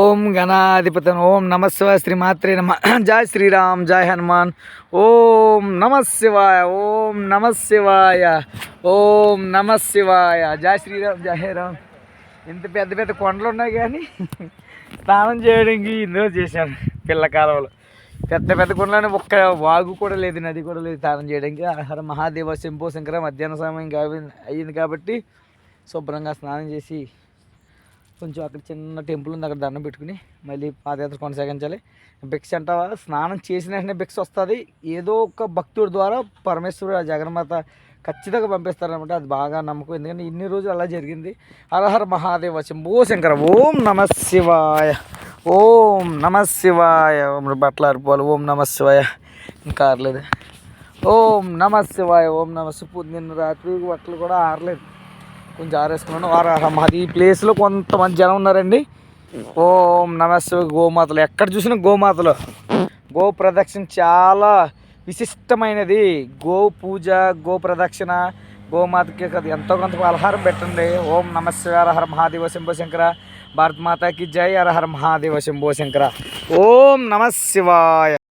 ఓం గణాధిపతన్ ఓం నమశివాయ శ్రీమాత్రే నమ జై శ్రీరామ్ జై హనుమాన్ ఓం నమశివాయ ఓం నమశివాయ ఓం నమశివాయ జై శ్రీరామ్ జై రామ్. ఇంత పెద్ద పెద్ద కొండలు ఉన్నాయి కానీ స్నానం చేయడానికి ఇందులో చేశాను. పిల్ల కాలువలు పెద్ద పెద్ద కొండలని ఒక్క వాగు కూడా లేదు, నది కూడా లేదు స్నానం చేయడానికి. హర మహాదేవ శంభో శంకర మధ్యాహ్న సమయం అయ్యింది కాబట్టి శుభ్రంగా స్నానం చేసి కొంచెం అక్కడ చిన్న టెంపుల్ ఉంది, అక్కడ దండం పెట్టుకుని మళ్ళీ పాదయాత్ర కొనసాగించాలి. భిక్ష అంటావా, స్నానం చేసిన వెంటనే భిక్ష వస్తుంది. ఏదో ఒక భక్తుడి ద్వారా పరమేశ్వరుడు ఆ జగన్మాత ఖచ్చితంగా పంపిస్తారనమాట. అది బాగా నమ్మకం, ఎందుకంటే ఇన్ని రోజులు అలా జరిగింది. హరహర మహాదేవ శంభో శంకర ఓం నమ శివాయ ఓం నమ శివాయ. బట్టలు ఆరిపోవాలి. ఓం నమ శివాయ. ఇంకా ఆరలేదు. ఓం నమ శివాయ ఓం నమ శివ. నిన్న రాత్రి బట్టలు కూడా ఆరలేదు, కొంచెం ఆరేసుకున్నాను. మాది ఈ ప్లేస్లో కొంతమంది జనం ఉన్నారండి. ఓం నమ శివ. గోమాతలు ఎక్కడ చూసినా గోమాతలు. గో ప్రదక్షిణ చాలా విశిష్టమైనది. గో పూజ, గో ప్రదక్షిణ, గోమాతకి ఎంతో కొంత పలహారం పెట్టండి. ఓం నమ శివ. హర మహాదేవ శంభో శంకర. భారత్ మాతాకి జై. హర మహాదేవ శంభో శంకర. ఓం నమ శివాయ.